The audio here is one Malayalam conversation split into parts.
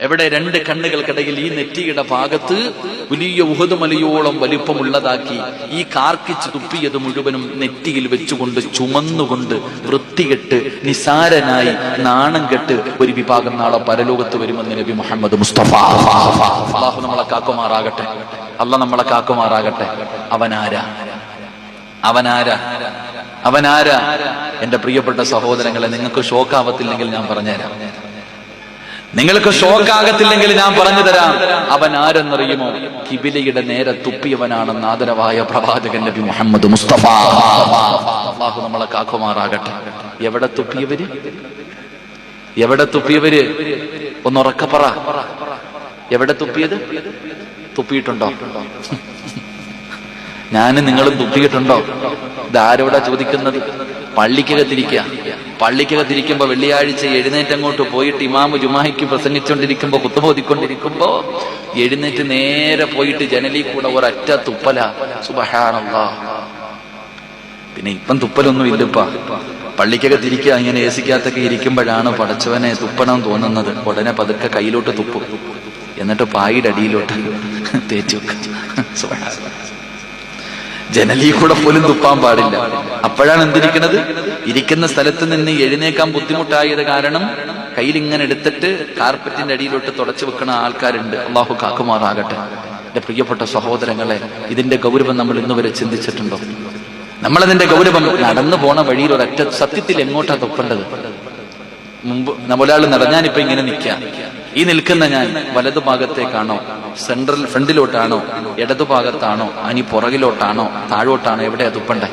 എവിടെ രണ്ട് കണ്ണുകൾക്കിടയിൽ ഈ നെറ്റിയുടെ ഭാഗത്ത് വലിയ ഉഹദ് മലയോളം വലിപ്പമുള്ളതാക്കി ഈ കാർക്കിച്ച് തുപ്പിയത് മുഴുവനും നെറ്റിയിൽ വെച്ചുകൊണ്ട് ചുമന്നുകൊണ്ട് വൃത്തികെട്ട് നിസാരനായി നാണം കെട്ട് ഒരു വിഭാഗം നാളെ പരലോകത്ത് വരുമെന്ന് നബി മുഹമ്മദ് മുസ്തഫ. അല്ലാഹു നമ്മളെ കാക്കുമാറാകട്ടെ, അല്ലാഹ് നമ്മളെ കാക്കുമാറാകട്ടെ. അവനാരാ? എന്റെ പ്രിയപ്പെട്ട സഹോദരങ്ങളെ, നിങ്ങൾക്ക് ഷോക്കാവത്തില്ലെങ്കിൽ ഞാൻ പറഞ്ഞുതരാം. നിങ്ങൾക്ക് ഷോക്കാകത്തില്ലെങ്കിൽ ഞാൻ പറഞ്ഞു തരാം. അവൻ ആരെന്നറിയുമോ? കിബിലയുടെ നേരെ തുപ്പിയവനാണെന്ന് ആദരവായ പ്രവാചകൻ നബി മുഹമ്മദ് മുസ്തഫ. അല്ലാഹു നമ്മളെ കാക്കുമാറാകട്ടെ. എവിടെ തുപ്പിയവര് ഒന്നുറക്കെ പറ. എവിടെ തുപ്പിയത്? തുപ്പിയിട്ടുണ്ടോ? ഞാനും നിങ്ങളും തുപ്പിയിട്ടുണ്ടോ? ഇതാരോടാ ചോദിക്കുന്നത്? പള്ളിക്കകത്തിരിക്കുമ്പോ വെള്ളിയാഴ്ച എഴുന്നേറ്റങ്ങോട്ട് പോയിട്ട് ഇമാമ് ജുമാഹിക്ക് പ്രസംഗിച്ചുകൊണ്ടിരിക്കുമ്പോ കുത്തുബോധിക്കൊണ്ടിരിക്കുമ്പോ എഴുന്നേറ്റ് നേരെ പോയിട്ട് ജനലിൽ കൂടെ ഒരൊറ്റ തുപ്പല. സുബ്ഹാനല്ലാഹ്. പിന്നെ ഇപ്പം തുപ്പലൊന്നും ഇല്ലപ്പാ. പള്ളിക്കകത്തിരിക്കുക, ഇങ്ങനെ ഏസിക്കകത്തൊക്കെ ഇരിക്കുമ്പോഴാണ് പടച്ചവനെ തുപ്പണം തോന്നുന്നത്. ഉടനെ പതുക്കെ കയ്യിലോട്ട് തുപ്പും, എന്നിട്ട് പായുടെ അടിയിലോട്ട് തേച്ചു വെക്കും. ജനലിൽ കൂടെ പോലും തുപ്പാൻ പാടില്ല. അപ്പോഴാണ് എന്തിരിക്കണത്? ഇരിക്കുന്ന സ്ഥലത്ത് നിന്ന് എഴുന്നേക്കാൻ ബുദ്ധിമുട്ടായത് കാരണം കയ്യിൽ ഇങ്ങനെ എടുത്തിട്ട് കാർപ്പറ്റിന്റെ അടിയിലോട്ട് തുടച്ചു വെക്കുന്ന ആൾക്കാരുണ്ട്. അല്ലാഹു കാക്കുമാറാകട്ടെ. എന്റെ പ്രിയപ്പെട്ട സഹോദരങ്ങളെ, ഇതിന്റെ ഗൗരവം നമ്മൾ ഇന്നുവരെ ചിന്തിച്ചിട്ടുണ്ടോ? നമ്മളതിന്റെ ഗൗരവം നടന്നു പോണ വഴിയിൽ ഒരൊറ്റ സത്യത്തിൽ എങ്ങോട്ടാ തുപ്പേണ്ടത്? മുമ്പ് നമ്മളൊരാൾ നടഞ്ഞാനിപ്പോ ഇങ്ങനെ നിൽക്കാം. ഈ നിൽക്കുന്ന ഞാൻ വലതു ഭാഗത്തേക്കാണോ, സെൻട്രൽ ഫ്രണ്ടിലോട്ടാണോ, ഇടതു ഭാഗത്താണോ, അനി പുറകിലോട്ടാണോ, താഴോട്ടാണോ? എവിടെയാ തുപ്പണ്ടേ?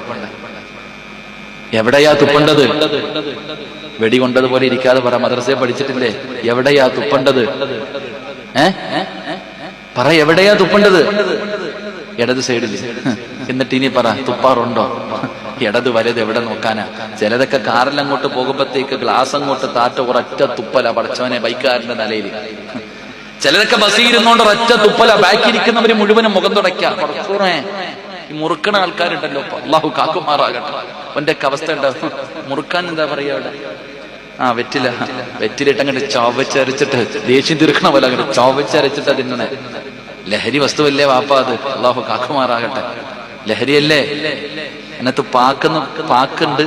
വെടി കൊണ്ടതുപോലെ ഇരിക്കാതെ പറ. മദ്രസയെ പഠിച്ചിട്ടില്ലേ? എവിടെയാ തുപ്പണ്ടത്? പറ, എവിടെയാ തുപ്പണ്ടത്? ഇടത് സൈഡിൽ. എന്നിട്ട് ഇനി പറ, തുപ്പാറുണ്ടോ? ഇടത് വലത് എവിടെ നോക്കാനാ? ചിലതൊക്കെ കാറിൽ അങ്ങോട്ട് പോകുമ്പോഴത്തേക്ക് ഗ്ലാസ് അങ്ങോട്ട് താറ്റ ഒരൊറ്റ തുപ്പല പഠിച്ചവനെ ബൈക്കാരന്റെ നിലയിൽ. ചിലതൊക്കെ ബസ്സിൽ ഇരുന്നോണ്ട് ഒരൊറ്റ തുപ്പല. ബാക്കിരിക്കുന്നവര് മുഴുവനും മുഖം തുടയ്ക്കാം. ഈ മുറുക്കണ ആൾക്കാരുണ്ടല്ലോ, അല്ലാഹു കാക്കുമാറാകട്ടെ. അവന്റെ അവസ്ഥ ഉണ്ടാവും. മുറുക്കാൻ എന്താ പറയാ അവിടെ? വെറ്റിലിട്ട് അങ്ങോട്ട് ചവച്ചരച്ചിട്ട് ദേഷ്യം തീർക്കണ പോലെ അങ്ങോട്ട് ചവച്ചരച്ചിട്ട് തിന്നണേ. ലഹരി വസ്തുവല്ലേ വാപ്പ അത്? അല്ലാഹു കാക്കുമാറാകട്ടെ. ലഹരിയല്ലേ? അതിനകത്ത് പാക്കുണ്ട്,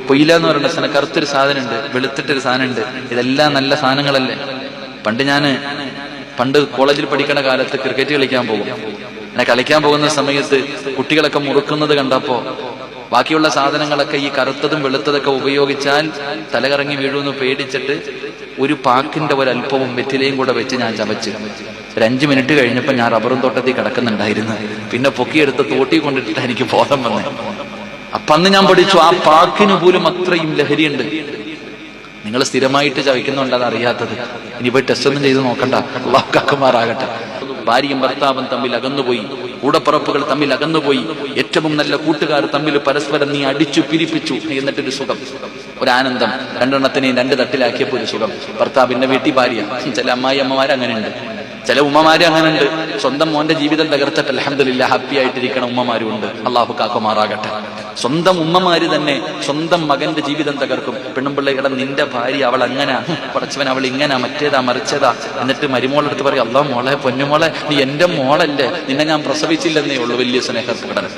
പൊയ്ല എന്ന് പറയുന്ന സാധനം, കറുത്തൊരു സാധനം ഉണ്ട്, വെളുത്തിട്ടൊരു സാധനം ഉണ്ട്. ഇതെല്ലാം നല്ല സാധനങ്ങളല്ലേ? പണ്ട് കോളേജിൽ പഠിക്കുന്ന കാലത്ത് ക്രിക്കറ്റ് കളിക്കാൻ പോകും. അങ്ങനെ കളിക്കാൻ പോകുന്ന സമയത്ത് കുട്ടികളൊക്കെ മുറുക്കുന്നത് കണ്ടപ്പോ ബാക്കിയുള്ള സാധനങ്ങളൊക്കെ ഈ കറുത്തതും വെളുത്തതൊക്കെ ഉപയോഗിച്ചാൽ തലകറങ്ങി വീഴുമെന്ന് പേടിച്ചിട്ട് ഒരു പാക്കിന്റെ ഒരല്പവും വെറ്റിലയും കൂടെ വെച്ച് ഞാൻ ചവച്ച്. ഒരു 5 മിനിറ്റ് കഴിഞ്ഞപ്പോ ഞാൻ റബ്ബറും തോട്ടത്തിൽ കിടക്കുന്നുണ്ടായിരുന്നു. പിന്നെ പൊക്കിയെടുത്ത് തോട്ടി കൊണ്ടിട്ടിട്ട് എനിക്ക് ബോധം വന്നേ. അപ്പൊ അന്ന് ഞാൻ പഠിച്ചു, ആ പാക്കിന് പോലും അത്രയും ലഹരിയുണ്ട്. നിങ്ങൾ സ്ഥിരമായിട്ട് ചവയ്ക്കുന്നുണ്ട്, അത് അറിയാത്തത്. ഇനി പോയി ടെസ്റ്റ് ഒന്നും ചെയ്ത് നോക്കണ്ട. അല്ലാഹു കാക്കുമാറാകട്ടെ. ഭാര്യയും ഭർത്താവും തമ്മിൽ അകന്നുപോയി, കൂടപ്പുറപ്പുകൾ തമ്മിൽ അകന്നുപോയി, ഏറ്റവും നല്ല കൂട്ടുകാർ തമ്മിൽ പരസ്പരം നീ അടിച്ചു പിരിപ്പിച്ചു. എന്നിട്ടൊരു സുഖം, ഒരാനന്ദം. രണ്ടെണ്ണത്തിനെയും 2 തട്ടിലാക്കിയപ്പോ ഒരു സുഖം. ഭർത്താവിന്റെ വീട്ടിൽ ഭാര്യ. ചില അമ്മായിയമ്മമാർ അങ്ങനെയുണ്ട്, ചില ഉമ്മമാര് അങ്ങനെയുണ്ട്. സ്വന്തം മോന്റെ ജീവിതം തകർത്തിട്ട് അൽഹംദുലില്ലാഹ് ഹാപ്പി ആയിട്ടിരിക്കണ ഉമ്മമാരും ഉണ്ട്. അല്ലാഹു കാക്കുമാറാകട്ടെ. സ്വന്തം ഉമ്മമാര് തന്നെ സ്വന്തം മകന്റെ ജീവിതം തകർക്കും. പെണ്ണുമ്പിള്ളയുടെ നിന്റെ ഭാര്യ അവൾ അങ്ങനെ, പടച്ചവൻ അവൾ ഇങ്ങനെ, മറ്റേതാ മറിച്ചതാ. എന്നിട്ട് മരുമോളെടുത്ത് പറയും, അല്ലാ മോളെ, പൊന്നുമോളെ, നീ എന്റെ മോളല്ലേ, നിന്നെ ഞാൻ പ്രസവിച്ചില്ലെന്നേ ഉള്ളൂ. വലിയ സ്നേഹപ്രകടനം.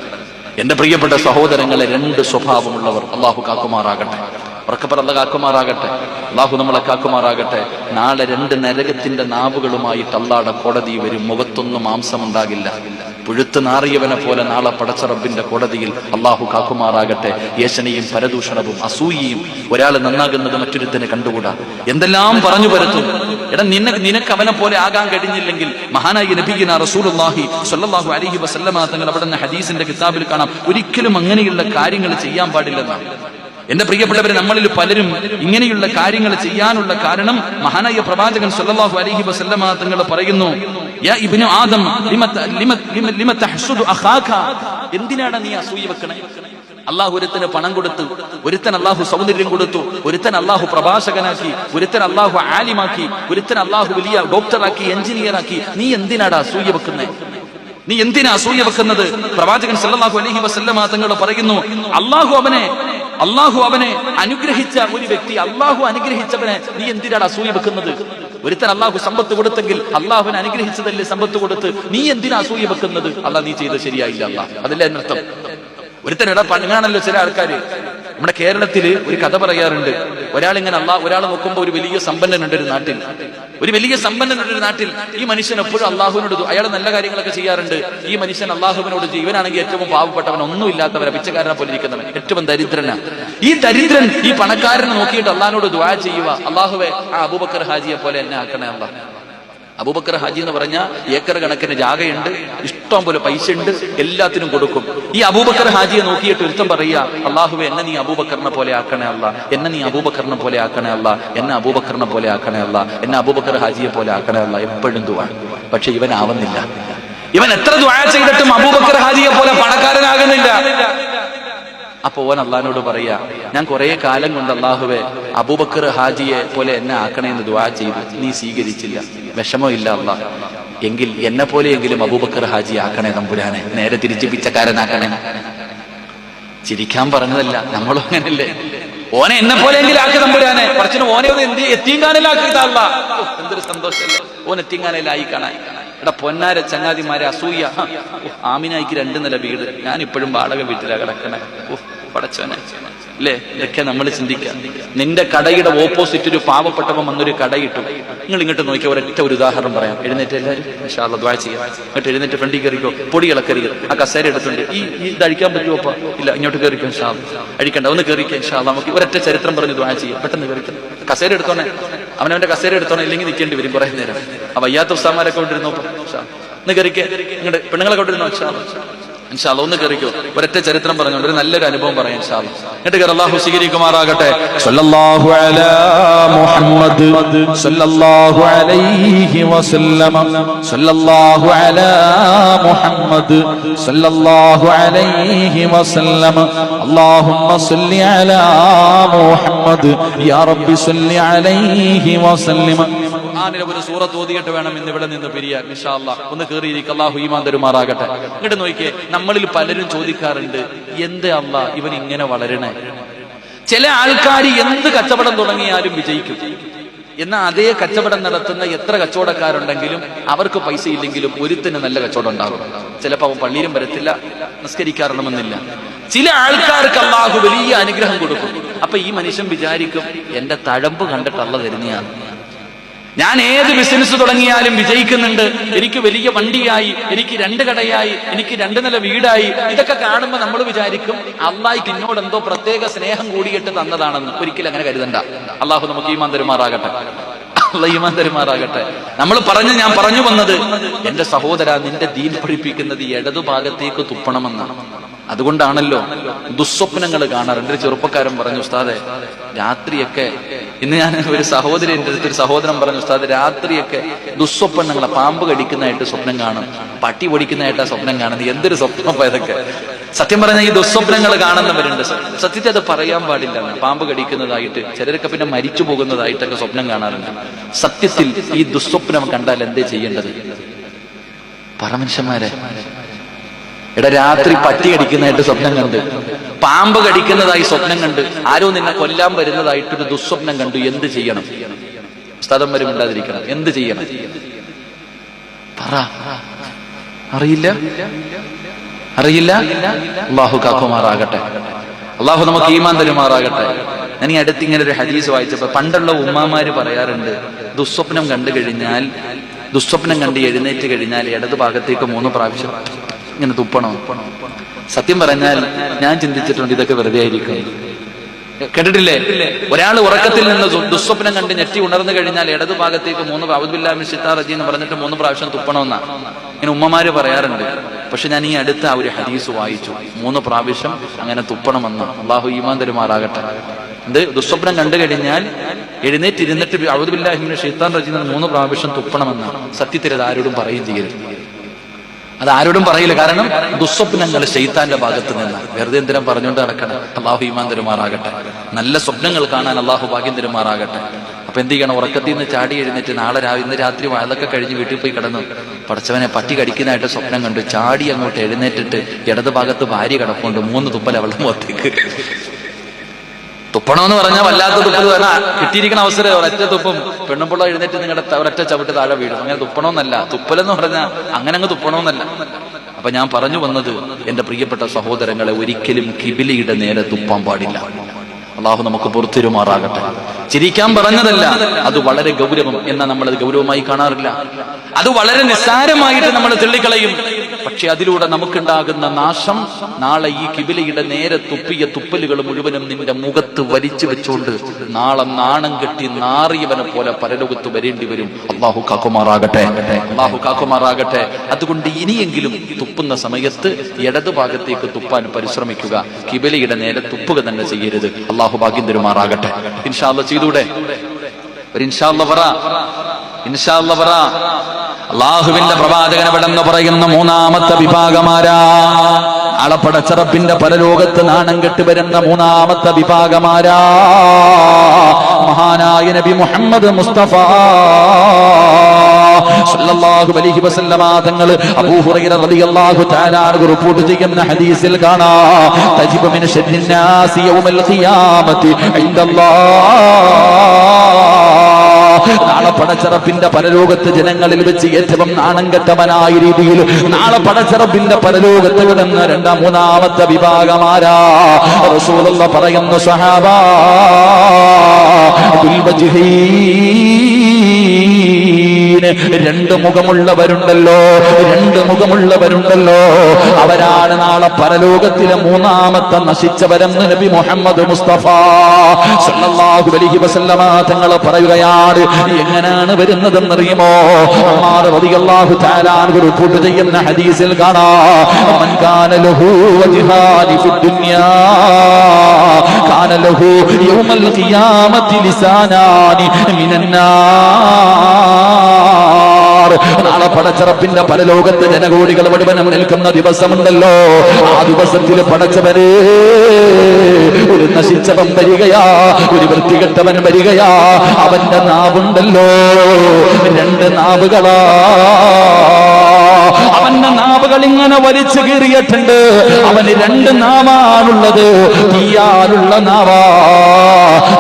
എന്റെ പ്രിയപ്പെട്ട സഹോദരങ്ങളെ, 2 സ്വഭാവമുള്ളവർ. അല്ലാഹു കാക്കുമാറാകട്ടെ. ഉറക്കപ്പറല്ല കാക്കുമാറാകട്ടെ. അല്ലാഹു നമ്മളെ കാക്കുമാറാകട്ടെ. നാളെ 2 നരകത്തിന്റെ നാവുകളുമായിട്ട് അല്ലാഹുടെ കോടതി വരും. മുഖത്തൊന്നും മാംസമുണ്ടാകില്ല. പുഴുത്ത് നാറിയവനെ പോലെ നാളെ പടച്ച റബ്ബിന്റെ കോടതിയിൽ. അല്ലാഹു കാക്കുമാറാകട്ടെ. ഏഷണിയും പരദൂഷണവും അസൂയയും, ഒരാൾ നന്നാകുന്നത് മറ്റൊരുത്തനെ കണ്ടുകൂടാ, എന്തെല്ലാം പറഞ്ഞു പരത്തും. എടാ, നിനക്ക് അവനെ പോലെ ആകാൻ കഴിഞ്ഞില്ലെങ്കിൽ മഹാനായ നബിയുനാ റസൂലുള്ളാഹി സ്വല്ലല്ലാഹു അലൈഹി വസല്ലമ തങ്ങൾ അവിടെ ഹദീസിന്റെ കിതാബിൽ കാണാം, ഒരിക്കലും അങ്ങനെയുള്ള കാര്യങ്ങൾ ചെയ്യാൻ പാടില്ലെന്നാണ്. എന്റെ പ്രിയപ്പെട്ടവരെ, നമ്മളിൽ പലരും ഇങ്ങനെയുള്ള കാര്യങ്ങൾ ചെയ്യാനുള്ള കാരണം മഹാനായ പ്രവാചകൻ സ്വല്ലല്ലാഹു അലൈഹി വസല്ലമ തങ്ങൾ പറയുന്നു, യാ ഇബ്നു ആദം ലിമ തഹ്സുദു അഖാക, എന്തിനാണ് നീ അസൂയ വെക്കണേ? അല്ലാഹു ഒരുത്തന് പണം കൊടുത്തു, ഒരുത്തൻ അല്ലാഹു സൗന്ദര്യം കൊടുത്തു, ഒരുത്തൻ അല്ലാഹു പ്രഭാഷകനാക്കി, ഒരുത്തൻ അല്ലാഹു ആലിമാക്കി, ഒരുത്തൻ അല്ലാഹു വലിയ ഡോക്ടറാക്കി, എഞ്ചിനീയറാക്കി. നീ എന്തിനാണ് അസൂയ വെക്കുന്നേ? നീ എന്തിനാ അസൂയ വെക്കുന്നത്? പ്രവാചകൻ സല്ലല്ലാഹു അലൈഹി വസല്ലമ തങ്ങൾ പറയുന്നു, അല്ലാഹു അവനെ അനുഗ്രഹിച്ച ഒരു വ്യക്തി, അല്ലാഹു അനുഗ്രഹിച്ചവനെ നീ എന്തിനാണ് അസൂയ വെക്കുന്നത്? ഒരുത്തൻ അള്ളാഹു സമ്പത്ത് കൊടുത്തെങ്കിൽ അള്ളാഹുവിനെ അനുഗ്രഹിച്ചതല്ലേ സമ്പത്ത് കൊടുത്ത്, നീ എന്തിനാ അസൂയ വെക്കുന്നത്? അള്ളാഹ് നീ ചെയ്ത് ശരിയായില്ല അള്ളാഹ്, അതല്ലേ അതിനർത്ഥം. ഒരുത്തനിടാ പണങ്ങാണല്ലോ ചില ആൾക്കാര്. നമ്മുടെ കേരളത്തില് ഒരു കഥ പറയാറുണ്ട്. ഒരാളിങ്ങനെ ഒരാൾ നോക്കുമ്പോ ഒരു വലിയ സമ്പന്നനുണ്ട് ഒരു നാട്ടിൽ, ഒരു നാട്ടിൽ. ഈ മനുഷ്യൻ എപ്പോഴും അള്ളാഹുവിനോട് അയാൾ നല്ല കാര്യങ്ങളൊക്കെ ചെയ്യാറുണ്ട്. ഈ മനുഷ്യൻ അള്ളാഹുവിനോട് ഇവനാണെങ്കിൽ ഏറ്റവും പാവപ്പെട്ടവൻ, ഒന്നും ഇല്ലാത്തവരെ, പിച്ചക്കാരനെ പോലെ ഇരിക്കുന്നവൻ, ഏറ്റവും ദരിദ്രനാ. ഈ ദരിദ്രൻ ഈ പണക്കാരനെ നോക്കിയിട്ട് അള്ളാഹിനോട് ദുആ ചെയ്യുക, അള്ളാഹുവേ ആ അബൂബക്കർ ഹാജിയെ പോലെ എന്നെ ആക്കണേ അള്ളാഹ്. അബൂബക്കർ ഹാജി എന്ന് പറഞ്ഞാൽ ഏക്കർ കണക്കിന് ജാഗയുണ്ട്, ഇഷ്ടം പോലെ പൈസ ഉണ്ട്, എല്ലാത്തിനും കൊടുക്കും. ഈ അബൂബക്കർ ഹാജിയെ നോക്കിയിട്ട് ഒരുത്തം പറയുക, അള്ളാഹുവെ എന്നെ നീ അബൂബക്കറിനെ പോലെ ആക്കണേ അല്ല, എന്നെ നീ അബൂബക്കറിനെ പോലെ ആക്കണേ അല്ല, എന്നെ അബൂബക്കറിനെ പോലെ ആക്കണേ അല്ല, എന്നെ അബൂബക്കർ ഹാജിയെ പോലെ ആക്കണേ അല്ല. എപ്പോഴും ദുആ. പക്ഷെ ഇവനാവുന്നില്ല. ഇവൻ എത്ര ദുആ ചെയ്തിട്ടും അബൂബക്കർ ഹാജിയെ പോലെ പണക്കാരനാകുന്നില്ല. അപ്പൊ ഓൻ അള്ളാഹിനോട് പറയാ, ഞാൻ കുറെ കാലം കൊണ്ട് അള്ളാഹുവെ അബൂബക്കർ ഹാജിയെ പോലെ എന്നെ ആക്കണേന്ന് ദുആ ചെയ്തു, നീ സ്വീകരിച്ചില്ല. വിഷമോ ഇല്ല അള്ളാഹ്, എങ്കിൽ എന്നെ പോലെയെങ്കിലും അബൂബക്കർ ഹാജി ആക്കണേ തമ്പുരാനെ, നേരെ തിരിച്ച് പിച്ചക്കാരനാക്കണേ. ചിരിക്കാൻ പറഞ്ഞതല്ല, നമ്മളും അങ്ങനല്ലേ. ഓനെ എന്നെ പോലെയെങ്കിലും ആക്കി തമ്പുരാനെ, കുറച്ചിന് ഓനെ ഒന്ന് എത്തിങ്കാനിലാക്കിയിട്ടല്ല. എന്തൊരു സന്തോഷമല്ലേ ഓൻ എത്തിങ്കാനിലായി കാണാൻ. എടാ പൊന്നാര ചങ്ങാതിമാരെ, അസൂയ. ആമിനായിക്ക് 2 നില വീട്, ഞാൻ ഇപ്പോഴും വാടക വീട്ടിലാ കിടക്കണേ. പടച്ചോനെ അല്ലേ, ഇതൊക്കെ നമ്മൾ ചിന്തിക്കാം. നിന്റെ കടയുടെ ഓപ്പോസിറ്റ് ഒരു പാവപ്പെട്ടവൻ വന്നൊരു കടയിട്ടു. നിങ്ങൾ ഇങ്ങോട്ട് നോക്കിയാൽ ഒരൊറ്റ ഒരു ഉദാഹരണം പറയാം. എഴുന്നേറ്റ് എല്ലാവരും ഇൻഷാ അല്ലാഹ് ദുആ ചെയ്യാം. ഇങ്ങോട്ട് എഴുന്നേറ്റ് ഫ്രണ്ടിൽ കയറിക്കോ, പൊടി ഇളക്കരുത്. ആ കസേര എടുത്തുണ്ട്, ഇത് അഴിക്കാൻ പറ്റുമോ? ഇല്ല, ഇങ്ങോട്ട് കയറിക്കോ ഇൻഷാ അല്ലാഹ്. അഴിക്കണ്ട, ഒന്ന് കയറിക്കോ ഇൻഷാ അല്ലാഹ്. നമുക്ക് ഒരൊറ്റ ചരിത്രം പറഞ്ഞ് ദുആ ചെയ്യാം. പെട്ടെന്ന് കയറിക്കോ, കസേര എടുത്തോണേ, അവനവന്റെ കസേര എടുത്തോണേ, ഇല്ലെങ്കിൽ നിൽക്കേണ്ടി വരും കുറെ നേരം. ആ വയ്യാത്ത ഉസ്താമാരൊക്കെ കൊണ്ടിരുന്നോ, ഒന്ന് കയറിക്കേ. ഇങ്ങോട്ട് പെണ്ണുങ്ങളെ കൊണ്ടിരുന്നോ ഇൻഷാ അല്ലാഹ്, ഒന്ന് കയറിക്കോ. ഒരൊറ്റ ചരിത്രം പറഞ്ഞുകൊണ്ട് ഒരു നല്ലൊരു അനുഭവം പറയാം ഇൻഷാ അല്ലാഹ്. എന്നിട്ട് അല്ലാഹു സ്വീകരിക്കുമാറാകട്ടെ. സല്ലല്ലാഹു അലാ മുഹമ്മദ് സല്ലല്ലാഹു അലൈഹി വസല്ലം, സല്ലല്ലാഹു അലാ മുഹമ്മദ് സല്ലല്ലാഹു അലൈഹി വസല്ലം. അല്ലാഹുമ്മ സല്ലി അലാ മുഹമ്മദ് യാ റബ്ബി സല്ലി അലൈഹി വസല്ലം. ഖുർആനിലെ ഒരു സൂറത്ത് ഓതിയിട്ട് വേണം ഇന്ന് ഇവിടെ നിന്ന് പിരിയാൻ ഇൻഷാ അല്ലാഹ്. ഒന്ന് കയറിയിരിക്കും. അല്ലാഹു ഈമാൻ തരുമാറാകട്ടെ. ഇങ്ങോട്ട് നോക്കിയേ, നമ്മളിൽ പലരും ചോദിക്കാറുണ്ട്, എന്ത് അല്ലാഹ് ഇവൻ ഇങ്ങനെ വളരണേ? ചില ആൾക്കാർ എന്ത് കച്ചവടം തുടങ്ങിയാലും വിജയിക്കും. എന്നാൽ അതേ കച്ചവടം നടത്തുന്ന എത്ര കച്ചവടക്കാരുണ്ടെങ്കിലും അവർക്ക് പൈസ ഇല്ലെങ്കിലും ഒരുത്തിന് നല്ല കച്ചവടം ഉണ്ടാകും. ചിലപ്പോൾ അവൻ പള്ളിയിലും വരത്തില്ല, നിസ്കരിക്കാറണമെന്നില്ല. ചില ആൾക്കാർക്ക് അല്ലാഹു വലിയ അനുഗ്രഹം കൊടുക്കും. അപ്പൊ ഈ മനുഷ്യൻ വിചാരിക്കും, എന്റെ തഴമ്പ് കണ്ടിട്ട് അല്ലാഹ് തരുന്നതാണ്. ഞാൻ ഏത് ബിസിനസ് തുടങ്ങിയാലും വിജയിക്കുന്നുണ്ട്, എനിക്ക് വലിയ വണ്ടിയായി, എനിക്ക് 2 കടയായി, എനിക്ക് 2 നില വീടായി. ഇതൊക്കെ കാണുമ്പോൾ നമ്മൾ വിചാരിക്കും അള്ളാഹ്ക്ക് എന്നോട് എന്തോ പ്രത്യേക സ്നേഹം കൂടിയിട്ട് തന്നതാണെന്ന്. ഒരിക്കലും അങ്ങനെ കരുതണ്ട. അള്ളാഹു നമുക്ക് ഈമാൻ തരുമാറാകട്ടെ. അള്ളാഹ് ഈമാൻ തരുമാറാകട്ടെ. ഞാൻ പറഞ്ഞു വന്നത്, എന്റെ സഹോദര, നിന്റെ ദീൻ പഠിപ്പിക്കുന്നത് ഇടതുഭാഗത്തേക്ക് തുപ്പണമെന്നാണ്. അതുകൊണ്ടാണല്ലോ ദുസ്വപ്നങ്ങൾ കാണാറുണ്ട്. ഒരു ചെറുപ്പക്കാരൻ പറഞ്ഞു, ഉസ്താദെ രാത്രിയൊക്കെ, ഇന്ന് ഞാൻ ഒരു സഹോദരൻ, എൻ്റെ അടുത്തൊരു സഹോദരൻ പറഞ്ഞു, ഉസ്താദ് രാത്രിയൊക്കെ ദുസ്വപ്നങ്ങളെ, പാമ്പ് കടിക്കുന്നതായിട്ട് സ്വപ്നം കാണും, പട്ടി പൊടിക്കുന്നതായിട്ടാ സ്വപ്നം കാണുന്നത്. എന്തൊരു സ്വപ്നം ഇതൊക്കെ! സത്യം പറഞ്ഞാൽ ഈ ദുസ്വപ്നങ്ങൾ കാണുന്നവരുണ്ട്. സത്യത്തെ അത് പറയാൻ പാടില്ല. പാമ്പ് കടിക്കുന്നതായിട്ട്, ചിലരൊക്കെ പിന്നെ മരിച്ചു പോകുന്നതായിട്ടൊക്കെ സ്വപ്നം കാണാറുണ്ട്. സത്യത്തിൽ ഈ ദുസ്വപ്നം കണ്ടാൽ എന്തേ ചെയ്യേണ്ടത്? പറ മനുഷ്യന്മാരെ. എടാ, രാത്രി പട്ടി കടിക്കുന്നതായിട്ട് സ്വപ്നം കണ്ട്, പാമ്പ് കടിക്കുന്നതായി സ്വപ്നം കണ്ട്, ആരോ നിന്നെ കൊല്ലാൻ വരുന്നതായിട്ടൊരു ദുസ്വപ്നം കണ്ടു, എന്ത് ചെയ്യണം? ഉസ്താദന്മാരും ഉണ്ടാതിരിക്കണം. എന്ത് ചെയ്യണം? പറ. അറിയില്ല. അല്ലാഹു കാക്കുമാറാകട്ടെ. അല്ലാഹു നമുക്ക് ഈമാൻ തരുമാറാകട്ടെ. ഞാൻ ഈ അടുത്ത് ഇങ്ങനെ ഒരു ഹദീസ് വായിച്ചപ്പോ, പണ്ടുള്ള ഉമ്മാമാര് പറയാറുണ്ട്, ദുസ്വപ്നം കണ്ട് എഴുന്നേറ്റ് കഴിഞ്ഞാൽ ഇടത് ഭാഗത്തേക്ക് 3 പ്രാവശ്യം ഇങ്ങനെ തുപ്പണോ? സത്യം പറഞ്ഞാൽ ഞാൻ ചിന്തിച്ചിട്ടുണ്ട്, ഇതൊക്കെ വെറുതെ ആയിരിക്കും. കേട്ടിട്ടില്ലേ? ഒരാൾ ഉറക്കത്തിൽ നിന്ന് ദുസ്വപ്നം കണ്ട് ഞെട്ടി ഉണർന്നു കഴിഞ്ഞാൽ ഇടതു ഭാഗത്തേക്ക് 3 ഔദുബില്ലാഹി മിനശ് ശൈത്താനിർ റജീം എന്ന് പറഞ്ഞിട്ട് 3 പ്രാവശ്യം തുപ്പണമെന്നാ ഇങ്ങനെ ഉമ്മമാര് പറയാറുണ്ട്. പക്ഷെ ഞാൻ ഈ അടുത്ത ഒരു ഹദീസ് വായിച്ചു, 3 പ്രാവശ്യം അങ്ങനെ തുപ്പണമെന്ന്. അല്ലാഹു ഈമാൻ തരുമാറാകട്ടെ. ദുസ്വപ്നം കണ്ടു കഴിഞ്ഞാൽ എഴുന്നേറ്റിരുന്നിട്ട് ഔദുബില്ലാഹി മിനശ് ശൈത്താനിർ റജീം 3 പ്രാവശ്യം തുപ്പണമെന്നാണ്. സത്യത്തിൽ അത് ആരോടും പറയുകയും ചെയ്യരുത്. അതാരോടും പറയില്ല. കാരണം ദുസ്വപ്നങ്ങൾ ശൈത്താന്റെ ഭാഗത്ത് നിന്ന്. വെറുതെ എന്തിനും പറഞ്ഞുകൊണ്ട് നടക്കണം. അല്ലാഹു ഈമാൻ തരുമാറാകട്ടെ. നല്ല സ്വപ്നങ്ങൾ കാണാൻ അല്ലാഹു ഭാഗ്യം തരുമാറാകട്ടെ. അപ്പൊ എന്ത് ചെയ്യണം? ഉറക്കത്തിൽ നിന്ന് ചാടി എഴുന്നേറ്റ് ഇന്ന് രാത്രി അതൊക്കെ കഴിഞ്ഞ് വീട്ടിൽ പോയി കിടന്നു, പടച്ചവനെ പട്ടി കടിക്കുന്നതായിട്ട് സ്വപ്നം കണ്ടു, ചാടി അങ്ങോട്ട് എഴുന്നേറ്റിട്ട് ഇടത് ഭാഗത്ത് ഭാര്യ കിടപ്പുണ്ട്, 3 തുപ്പൽ അവളുടെ മുഖത്തേക്ക്. തുപ്പണമെന്ന് പറഞ്ഞാൽ വല്ലാത്ത തുപ്പൽ പറഞ്ഞാൽ കിട്ടിയിരിക്കുന്ന അവസരം ഒരൊറ്റ തുപ്പും പെണ്ണുമ്പിള്ള എഴുന്നേറ്റ് നിങ്ങളുടെ ഒരൊറ്റ ചവിട്ട് താഴെ വീഴും. അങ്ങനെ തുപ്പണമെന്നല്ല. തുപ്പലെന്ന് പറഞ്ഞാൽ അങ്ങനെ അങ്ങ് തുപ്പണമെന്നല്ല. അപ്പൊ ഞാൻ പറഞ്ഞു വന്നത്, എന്റെ പ്രിയപ്പെട്ട സഹോദരങ്ങളെ, ഒരിക്കലും കിബിലിയുടെ നേരെ തുപ്പാൻ പാടില്ല. അള്ളാഹു നമുക്ക് പുറത്തിരുമാറാകട്ടെ. ചിരിക്കാൻ പറഞ്ഞതല്ല, അത് വളരെ ഗൗരവം. എന്നാൽ നമ്മളത് ഗൗരവമായി കാണാറില്ല. അത് വളരെ നിസ്സാരമായിട്ട് നമ്മൾ തള്ളിക്കളയും. പക്ഷെ അതിലൂടെ നമുക്കുണ്ടാകുന്ന നാശം, നാളെ ഈ കിബിലയുടെ നേരെ തുപ്പിയ തുപ്പലുകൾ മുഴുവനും നിന്റെ മുഖത്ത് വലിച്ചു വെച്ചുകൊണ്ട് നാളെ നാണം കെട്ടി നാറിയവനെ പോലെ പരലോകത്ത് വരേണ്ടി വരും. അള്ളാഹു കാക്കുമാറാകട്ടെ, അള്ളാഹു കാക്കുമാറാകട്ടെ. അതുകൊണ്ട് ഇനിയെങ്കിലും തുപ്പുന്ന സമയത്ത് ഇടതുഭാഗത്തേക്ക് തുപ്പാൻ പരിശ്രമിക്കുക. കിബിലയുടെ നേരെ തുപ്പുക തന്നെ ചെയ്യരുത്. അള്ളാഹു ഭാഗ്യം തരുമാറാകട്ടെ. ഇൻഷാ അല്ലാഹ് ചെയ്തൂടെ? ഒരു ഇൻഷാ അല്ലാഹ് പറ, ഇൻഷാ അല്ലാഹ് പറ. അള്ളാഹുവിന്റെ പ്രവാചകൻ എവിടെന്ന് പറയുന്ന മൂന്നാമത്തെ വിഭാഗമാരാ? അളപ്പടച്ചറപ്പിന്റെ പരലോകത്ത് നാണം കെട്ട് വരുന്ന മൂന്നാമത്തെ വിഭാഗമാരാ? മഹാനായ നബി മുഹമ്മദ് മുസ്തഫ സല്ലല്ലാഹു അലൈഹി വസല്ലമ തങ്ങൾ അബൂ ഹുറൈറ റളിയല്ലാഹു തആല അൻഹു റിപ്പോർട്ട് ചെയ്യുന്ന ഹദീസിൽ കാണാം, തജിബു മിൻ ശർരിൻ നാസി യൗമൽ ഖിയാമത്തി ഇൻദല്ലാഹ്. നാളെ പടച്ചറപ്പിന്റെ പരലോകത്ത് ജനങ്ങളിൽ വെച്ച് ഏറ്റവും നാണം കെട്ടവനായ രീതിയിൽ നാളെ പടച്ചറപ്പിന്റെ പരലോകത്ത് കിടന്ന മൂന്നാമത്തെ വിഭാഗമാരാ? റസൂലുള്ളാഹി പറയുന്നു, സഹാബാ രണ്ട് മുഖമുള്ളവരുണ്ടല്ലോ, രണ്ട് മുഖമുള്ളവരുണ്ടല്ലോ, അവരാണ് നാളെ പരലോകത്തിലെ മൂന്നാമത്തെ നശിച്ചവരെന്ന് നബി മുഹമ്മദ് മുസ്തഫ സല്ലല്ലാഹു അലൈഹി വസല്ലമ തങ്ങൾ പറയുകയാണ്. എങ്ങനെയാണ് വരുന്നതെന്നറിയുമോ? ഉമർ റളിയല്ലാഹു തആല അൻഹു റിപ്പോർട്ട് ചെയ്യുന്ന ഹദീസിൽ കാണാം, മൻ കാന ലഹു വജ്ഹാനി ഫിദ്ദുനിയാ കാന ലഹു യൗമൽ ഖിയാമത്തി ലിസാനാനി മിനന്നാർ. നാളെ പടച്ചറപ്പിന്റെ പരലോകത്ത് ജനകോടികൾ മുഴുവനും നിൽക്കുന്ന ദിവസമുണ്ടല്ലോ, ആ ദിവസത്തിൽ പടച്ചവരെ ഒരു നശിച്ചവൻ വരികയാ, ഒരു വൃത്തികെട്ടവൻ വരികയാ. അവന്റെ നാവുണ്ടല്ലോ, രണ്ട് നാവുകളാ. അവന്റെ നാവുകൾ ഇങ്ങനെ വലിച്ചു കീറിയിട്ടുണ്ട്. അവന് രണ്ട് നാവാണുള്ളത്. തീയാലുള്ള നാവാ.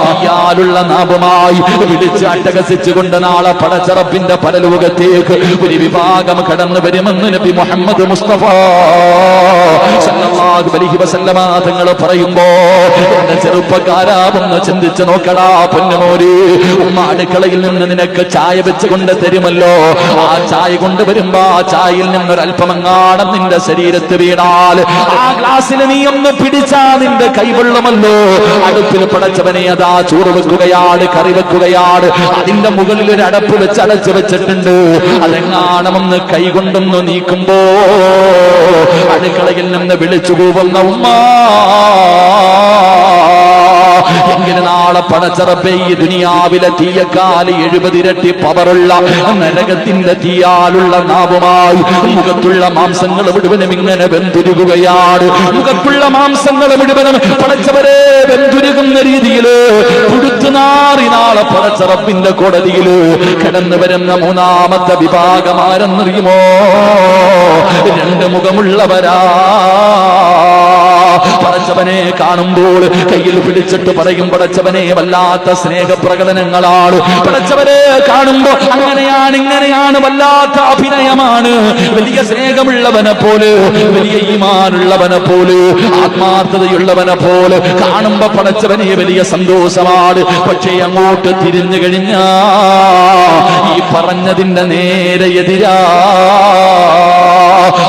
തീയാലുള്ള നാവുമായി വിളിച്ച് അട്ടഹസിച്ചുകൊണ്ട് നാളെ പടച്ചറപ്പിന്റെ പരലോകത്തേക്ക് ഒരു വിഭാഗം കടന്നു വരുമെന്ന് നബി മുഹമ്മദ് മുസ്തഫ സല്ലല്ലാഹു അലൈഹി വസല്ലമ തങ്ങൾ പറയുമ്പോ, എന്റെ ചെറുപ്പക്കാരാ, ഒന്ന് ചിന്തിച്ചു നോക്കടാ പൊന്നുമോര്. ഉമ്മ അടുക്കളയിൽ നിന്ന് നിനക്ക് ചായ വെച്ച് കൊണ്ട് തരുമല്ലോ. ആ ചായ കൊണ്ടുവരുമ്പോ ആ ചായയിൽ നിന്നൊരൽപ്പമെങ്ങാണം നിന്റെ ശരീരത്ത് വീണാൽ ആ ഗ്ലാസ്സിൽ നീ ഒന്ന് പിടിച്ചാ നിന്റെ കൈവെള്ളമല്ലോ. അടുപ്പിൽ പടച്ചവനെ അതാ ചോറ് വെക്കുകയാണ്, കറി വെക്കുകയാണ്. അതിന്റെ മുകളിൽ ഒരു അടപ്പ് വെച്ച് അടച്ചു വെച്ചിട്ടുണ്ട്. അതെങ്ങാണമെന്ന് കൈകൊണ്ടൊന്ന് നീക്കുമ്പോ അടുക്കളയിൽ നിന്ന് വിളിച്ചു പോകുന്ന ഉമ്മ, എങ്കിൽ നാളെ പടച്ചറപ്പേ ഈ ദുനിയാവിലെ തീയക്കാല് 70 ഇരട്ടി പവറുള്ള നരകത്തിന്റെ തീയാലുള്ള നാവുമായി മുഖത്തുള്ള മാംസങ്ങൾ മുഴുവനും ഇങ്ങനെ വെന്തുരുകുകയാണ്. മുഖത്തുള്ള മാംസങ്ങൾ മുഴുവനും പടച്ചവരെ വെന്തുരുകുന്ന രീതിയില് പുഴുത്തുനാറി നാളെ പടച്ചറപ്പിന്റെ കോടതിയില് കടന്നു വരുന്ന മൂന്നാമത്തെ വിഭാഗമാരെന്നറിയുമോ? രണ്ട് മുഖമുള്ളവരാ. പടച്ചവനെ കാണുമ്പോൾ കയ്യിൽ പിടിച്ചിട്ട് പറയും, പടച്ചവനെ വല്ലാത്ത സ്നേഹപ്രകടനങ്ങളാണ്. പടച്ചവനെ കാണുമ്പോ അങ്ങനെയാണ് ഇങ്ങനെയാണ്, വല്ലാത്ത അഭിനയമാണ്. വലിയ സ്നേഹമുള്ളവനെ പോലെ, വലിയ ഈമാനുള്ളവനെ പോലെ, ആത്മാർത്ഥതയുള്ളവനെ പോലെ കാണുമ്പോ പടച്ചവനെ വലിയ സന്തോഷമാണ്. പക്ഷേ അങ്ങോട്ട് തിരിഞ്ഞു കഴിഞ്ഞാ ഈ പറഞ്ഞതിന്റെ നേരെ എതിരാ.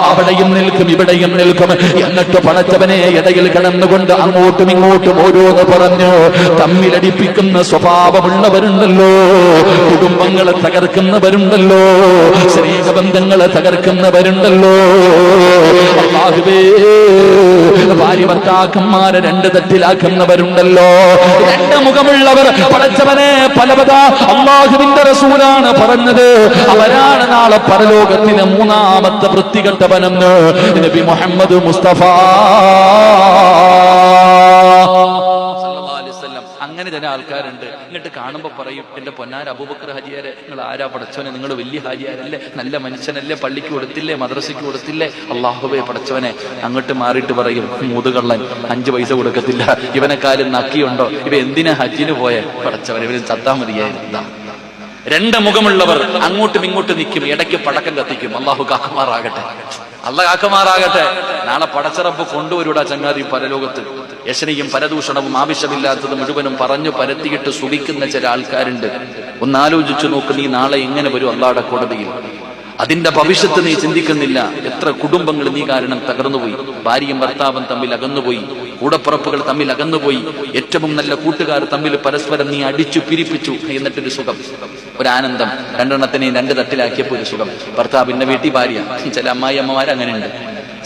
അവിടെയും നിൽക്കും ഇവിടെയും നിൽക്കും. എന്നിട്ട് പടച്ചവനെ ഇടയിൽ കിടന്നുകൊണ്ട് അങ്ങോട്ടും ഇങ്ങോട്ടും ഓരോന്ന് പറഞ്ഞു തമ്മിലടിപ്പിക്കുന്ന സ്വഭാവമുള്ളവരുണ്ടല്ലോ. കുടുംബങ്ങളെ തകർക്കുന്നവരുണ്ടല്ലോ, സ്നേഹബന്ധങ്ങളെ തകർക്കുന്നവരുണ്ടല്ലോ. അല്ലാഹുവേ, ഭാര്യ ഭർത്താക്കന്മാരെ രണ്ട് തട്ടിലാക്കുന്നവരുണ്ടല്ലോ. രണ്ട് മുഖമുള്ളവർ പടച്ചവനെ പലപത അല്ലാഹുവിന്റെ റസൂലാണ് പറഞ്ഞത്. അവരാണ് നാളെ പരലോകത്തിന് മൂന്നാമത്തെ വൃത്തികെട്ടവനെന്ന് നബി മുഹമ്മദ് മുസ്തഫ. അങ്ങനെ ചില ആൾക്കാരുണ്ട്, എന്നിട്ട് കാണുമ്പോ പറയും, എന്റെ പൊന്നാര അബൂബക്കർ ഹാജിയാരെ, നിങ്ങൾ ആരാ പടച്ചവനെ, നിങ്ങൾ വലിയ ഹാജിയാരല്ലേ, നല്ല മനുഷ്യനല്ലേ, പള്ളിക്ക് കൊടുത്തില്ലേ, മദ്രസയ്ക്ക് കൊടുത്തില്ലേ, അള്ളാഹുവേ പടച്ചവനെ. അങ്ങോട്ട് മാറിയിട്ട് പറയും, മുതുകള്ളൻ, 5 പൈസ കൊടുക്കത്തില്ല, ഇവനെക്കാലും നക്കിയുണ്ടോ, ഇവ എന്തിനാ ഹജ്ജിന് പോയ പടച്ചവൻ, ഇവന് ചത്താ മതിയായിരുന്നാ. 2 മുഖമുള്ളവർ അങ്ങോട്ടും ഇങ്ങോട്ടും നിൽക്കും, ഇടയ്ക്ക് പടക്കം കത്തിക്കും. അള്ളാഹു കാക്കുമാറാകട്ടെ, അള്ളാഹ് കാക്കുമാറാകട്ടെ. നാളെ പടച്ചറപ്പ് കൊണ്ടുവരൂടാ ചങ്ങാതി പരലോകത്ത്. യശനിയും പരദൂഷണവും ആവശ്യമില്ലാത്തത് മുഴുവനും പറഞ്ഞു പരത്തിയിട്ട് സുഖിക്കുന്ന ചില ആൾക്കാരുണ്ട്. ഒന്നാലോചിച്ചു നോക്ക്, നീ നാളെ എങ്ങനെ വരും അള്ളാഹുടെ കോടതിയിൽ? അതിന്റെ ഭവിഷ്യത്ത് നീ ചിന്തിക്കുന്നില്ല. എത്ര കുടുംബങ്ങൾ നീ കാരണം തകർന്നുപോയി. ഭാര്യയും ഭർത്താവും തമ്മിൽ അകന്നുപോയി, കൂടപ്പുറപ്പുകൾ തമ്മിൽ അകന്നുപോയി, ഏറ്റവും നല്ല കൂട്ടുകാർ തമ്മിൽ പരസ്പരം നീ അടിച്ചു പിരിപ്പിച്ചു. എന്നിട്ടൊരു സുഖം, ഒരാനന്ദം, 2 എണ്ണത്തിനെയും 2 തട്ടിലാക്കിയപ്പോ ഒരു സുഖം. ഭർത്താവിന്റെ വീട്ടിൽ ഭാര്യ, ചില അമ്മായി അമ്മമാർ അങ്ങനെയുണ്ട്,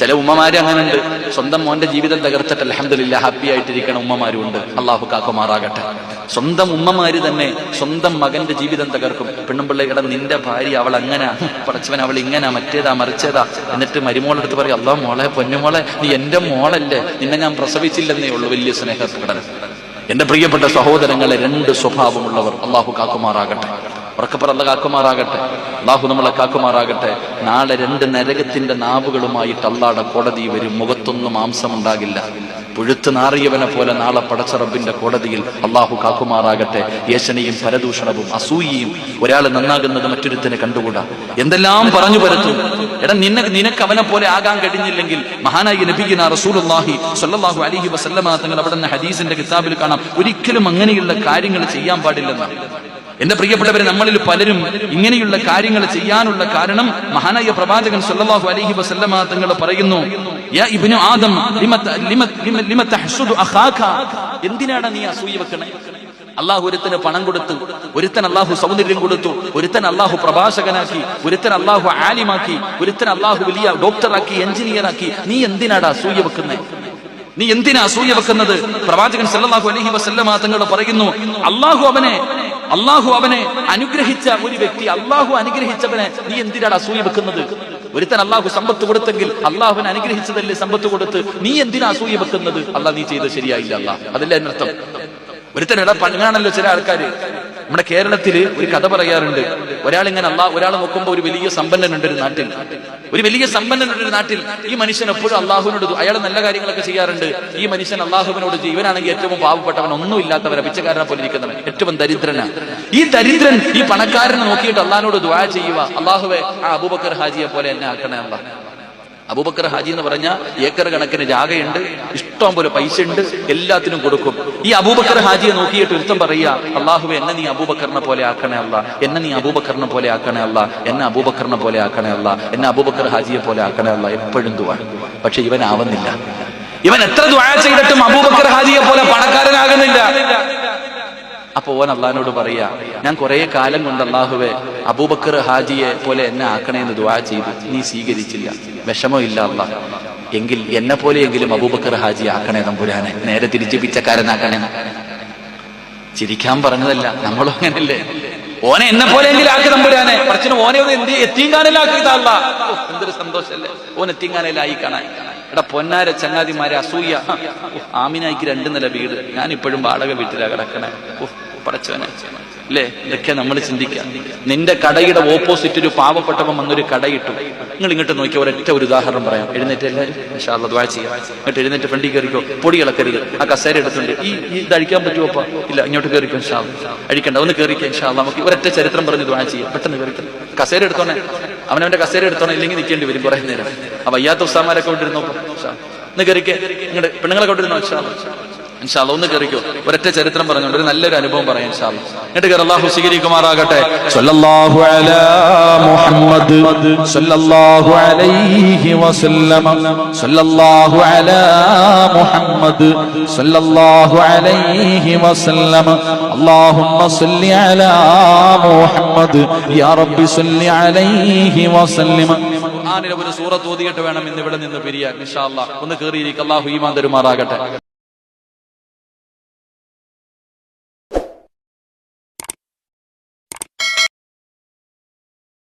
ചില ഉമ്മമാര് അങ്ങനെയുണ്ട്. സ്വന്തം മോന്റെ ജീവിതം തകർത്തിട്ട് അൽഹംദുലില്ലാ ഹാപ്പി ആയിട്ടിരിക്കണ ഉമ്മമാരും ഉണ്ട്. അള്ളാഹു കാക്കുമാറാകട്ടെ. സ്വന്തം ഉമ്മമാര് തന്നെ സ്വന്തം മകന്റെ ജീവിതം തകർക്കും. പെണ്ണുമ്പിള്ളയുടെ നിന്റെ ഭാര്യ അവൾ അങ്ങനെ, പടച്ചവൻ അവൾ ഇങ്ങനെ, മറ്റേതാ മറിച്ചേതാ. എന്നിട്ട് മരുമോളെടുത്ത് പറയും, അള്ളാഹ് മോളെ, പൊന്നുമോളെ, നീ എന്റെ മോളല്ലേ, നിന്നെ ഞാൻ പ്രസവിച്ചില്ലെന്നേ ഉള്ളൂ. വലിയ സ്നേഹപ്രകടനം. എന്റെ പ്രിയപ്പെട്ട സഹോദരങ്ങളെ, 2 സ്വഭാവമുള്ളവർ അള്ളാഹു കാക്കുമാറാകട്ടെ. ഉറക്കപ്പറ അള്ളാഹ് കാക്കുമാറാകട്ടെ. അള്ളാഹു നമ്മളെ കാക്കുമാറാകട്ടെ. നാളെ 2 നരകത്തിന്റെ നാവുകളുമായിട്ട് അള്ളാഹുടെ കോടതി വരും. മുഖത്തൊന്നും മാംസമുണ്ടാകില്ല. പുഴുത്ത് നാറിയവനെ പോലെ നാളെ പടച്ചറബിന്റെ കോടതിയിൽ അള്ളാഹു കാക്കുമാറാകട്ടെ. യേശനയും പരദൂഷണവും അസൂയയും, ഒരാൾ നന്നാകുന്നത് മറ്റൊരുത്തനെ കണ്ടുകൂടാ, എന്തെല്ലാം പറഞ്ഞു പരത്തും. എടാ, നിനക്ക് അവനെ പോലെ ആകാൻ കഴിഞ്ഞില്ലെങ്കിൽ, മഹാനായ നബിയുനാ റസൂലുള്ളാഹി സ്വല്ലല്ലാഹു അലൈഹി വസല്ലമ തങ്ങൾ അവിടെ ഹദീസിന്റെ കിതാബിൽ കാണാം, ഒരിക്കലും അങ്ങനെയുള്ള കാര്യങ്ങൾ ചെയ്യാൻ പാടില്ലെന്നാണ്. എന്റെ പ്രിയപ്പെട്ടവരെ, നമ്മളിൽ പലരും ഇങ്ങനെയുള്ള കാര്യങ്ങൾ ചെയ്യാനുള്ള കാരണം മഹാനായ പ്രവാചകൻ സല്ലല്ലാഹു അലൈഹി വസല്ലമ തങ്ങൾ പറയുന്നു, യാ ഇബ്നു ആദം ലിമ തഹ്സുദു അഖാക, എന്തിനാണ് നീ അസൂയ വെക്കണേ? അള്ളാഹു ഒരുത്തന് പണം കൊടുത്തു, ഒരുത്തൻ അള്ളാഹു സൗന്ദര്യം കൊടുത്തു, ഒരുത്തൻ അള്ളാഹു പ്രഭാഷകനാക്കി, ഒരുത്തൻ അള്ളാഹു ആലിമാക്കി, ഒരുത്തൻ അള്ളാഹു വലിയ ഡോക്ടറാക്കി, എഞ്ചിനീയറാക്കി. നീ എന്തിനാടാ അസൂയ വെക്കുന്നേ? നീ എന്തിനാ അസൂയ വെക്കുന്നത്? പ്രവാചകൻ സല്ലല്ലാഹു അലൈഹി വസല്ലമ തങ്ങൾ പറയുന്നു, അള്ളാഹു അവനെ അനുഗ്രഹിച്ച ഒരു വ്യക്തി, അള്ളാഹു അനുഗ്രഹിച്ചവനെ നീ എന്തിനാണ് അസൂയ വെക്കുന്നത്? ഒരുത്തൻ അള്ളാഹു സമ്പത്ത് കൊടുത്തെങ്കിൽ അള്ളാഹുവിനെ അനുഗ്രഹിച്ചതല്ലേ സമ്പത്ത് കൊടുത്ത്, നീ എന്തിനാ അസൂയ വെക്കുന്നത്? അള്ളാഹ് നീ ചെയ്ത് ശരിയായില്ല, അള്ളാഹ് അതല്ലേ എന്നർത്ഥം. ഒരുത്തനിട പണങ്ങാണല്ലോ ചില ആൾക്കാര്. നമ്മുടെ കേരളത്തില് ഒരു കഥ പറയാറുണ്ട്. ഒരാൾ നോക്കുമ്പോ ഒരു വലിയ സമ്പന്നനുണ്ട് ഒരു നാട്ടിൽ, ഒരു വലിയ സമ്പന്നനുണ്ട് ഒരു നാട്ടിൽ. ഈ മനുഷ്യൻ എപ്പോഴും അള്ളാഹുവിനോട്, അയാൾ നല്ല കാര്യങ്ങളൊക്കെ ചെയ്യാറുണ്ട്. ഈ മനുഷ്യൻ അള്ളാഹുവിനോട്, ഇവനാണെങ്കിൽ ഏറ്റവും പാവപ്പെട്ടവൻ, ഒന്നും ഇല്ലാത്തവൻ, പിച്ചക്കാരനെ പോലെ ഇരിക്കുന്നവൻ, ഏറ്റവും ദരിദ്രനാണ്. ഈ ദരിദ്രൻ ഈ പണക്കാരനെ നോക്കിയിട്ട് അള്ളാഹിനോട് ദുആ ചെയ്യുക, അള്ളാഹുവേ ആ അബൂബക്കർ ഹാജിയെ പോലെ എന്നെ ആക്കണേ അല്ലാഹ്. അബൂബക്കർ ഹാജി എന്ന് പറഞ്ഞാൽ ഏക്കർ കണക്കിന് ജാഗയുണ്ട്, ഇഷ്ടം പോലെ പൈസ ഉണ്ട്, എല്ലാത്തിനും കൊടുക്കും. ഈ അബൂബക്കർ ഹാജിയെ നോക്കിയിട്ട് ഒരുത്തം പറയുക, അള്ളാഹുവെ എന്നെ നീ അബൂബക്കറിനെ പോലെ ആക്കണേ അല്ലാ, എന്നെ നീ അബൂബക്കറിനെ പോലെ ആക്കണേ അല്ലാ, എന്നെ അബൂബക്കറിനെ പോലെ ആക്കണേ അല്ലാ, എന്നെ അബൂബക്കർ ഹാജിയെ പോലെ ആക്കണേ അല്ലാ. എപ്പോഴും ദുആ. പക്ഷെ ഇവനാവുന്നില്ല. ഇവൻ എത്ര ദുആ ചെയ്തിട്ടും അബൂബക്കർ ഹാജിയെ പോലെ പണക്കാരനാകുന്നില്ല. അപ്പൊ ഓൻ അള്ളാഹിനോട് പറയാ, ഞാൻ കുറെ കാലം കൊണ്ട് അള്ളാഹുവെ അബൂബക്കർ ഹാജിയെ പോലെ എന്നെ ആക്കണേന്ന് ദുആ ചെയ്തു, നീ സ്വീകരിച്ചില്ല. വിഷമമില്ല അള്ളാഹ്, എങ്കിൽ എന്നെ പോലെയെങ്കിലും അബൂബക്കർ ഹാജി ആക്കണേ തമ്പുരാനെ, നേരെ തിരിച്ച് പിച്ചക്കാരനാക്കണേ. ചിരിക്കാൻ പറഞ്ഞതല്ല, നമ്മളും അങ്ങനല്ലേ. ഓനെ എന്നെ പോലെയെങ്കിലും ആക്കി തമ്പുരാനെ, പറച്ചിന് ഓനെ ഒന്ന് എത്തിങ്കാനലാക്കിയതല്ല. എന്തൊരു സന്തോഷല്ലേ ഓൻ എത്തിങ്കാനലായി കാണാൻ. എടാ പൊന്നാര ചങ്ങാതിമാരെ, അസൂയ. ആമിനായിക്ക് 2 നില വീട്, ഞാൻ ഇപ്പോഴും വാടക വീട്ടിലാ കിടക്കണേ. പടച്ചവനെ അല്ലേ, ഇതൊക്കെ നമ്മൾ ചിന്തിക്കാം. നിന്റെ കടയുടെ ഓപ്പോസിറ്റ് ഒരു പാവപ്പെട്ടവൻ വന്നൊരു കടയിട്ടു. നിങ്ങൾ ഇങ്ങോട്ട് നോക്കിയാൽ ഒരൊറ്റ ഒരു ഉദാഹരണം പറയാം. എഴുന്നേറ്റ് എല്ലാവരും ഇൻഷാ അല്ലാഹ് ദുആ ചെയ്യാം. എന്നിട്ട് എഴുന്നേറ്റ് ഫ്രണ്ടിൽ കയറിക്കോ, പൊടി ഇളക്കരുത്. ആ കസേര എടുത്തുണ്ട്, ഇത് അഴിക്കാൻ പറ്റുമോ? ഇല്ല, ഇങ്ങോട്ട് കയറിക്കോ ഇൻഷാ അല്ലാഹ്. അഴിക്കണ്ട, ഒന്ന് കയറിക്കോ ഇൻഷാ അല്ലാഹ്. നമുക്ക് ഒരൊറ്റ ചരിത്രം പറഞ്ഞ് ദുആ ചെയ്യാം. പെട്ടെന്ന് കയറിക്കോ, കസേര എടുത്തോണേ, അവനവന്റെ കസേര എടുത്തോണേ, ഇല്ലെങ്കിൽ നിൽക്കേണ്ടി വരും കുറെ നേരം. ആ വയ്യാത്ത ഉസ്താമാരൊക്കെ കൊണ്ടിരുന്നോ, ഒന്ന് കയറിക്കേ. നിങ്ങളുടെ പെണ്ണുങ്ങളെ കൊണ്ടിരുന്നോ ഇൻഷാ അല്ലാഹ്. ഇൻഷാ അല്ലാഹ് ഒന്ന് കയറിക്കോ. ഒരൊറ്റ ചരിത്രം പറഞ്ഞുകൊണ്ട് ഒരു നല്ലൊരു അനുഭവം പറയാം ഇൻഷാ അല്ലാഹ്. എന്നിട്ട് കയറി. അല്ലാഹു സ്വീകരിക്കുമാറാകട്ടെ. സ്വല്ലല്ലാഹു അലാ മുഹമ്മദ് സ്വല്ലല്ലാഹു അലൈഹി വസല്ലം, സ്വല്ലല്ലാഹു അലാ മുഹമ്മദ് സ്വല്ലല്ലാഹു അലൈഹി വസല്ലം. അല്ലാഹുമ്മ സ്വല്ലി അലാ മുഹമ്മദ് യാ റബ്ബി സ്വല്ലി അലൈഹി വസല്ലം. ഖുർആനിലെ ഒരു സൂറത്ത് ഓതിയിട്ട് വേണം ഇന്ന് ഇവിടെ നിന്ന് പിരിയാൻ ഇൻഷാ അല്ലാഹ്. ഒന്ന് കയറിയിരിക്കുക. അല്ലാഹു ഈമാൻ തരുമാറാകട്ടെ.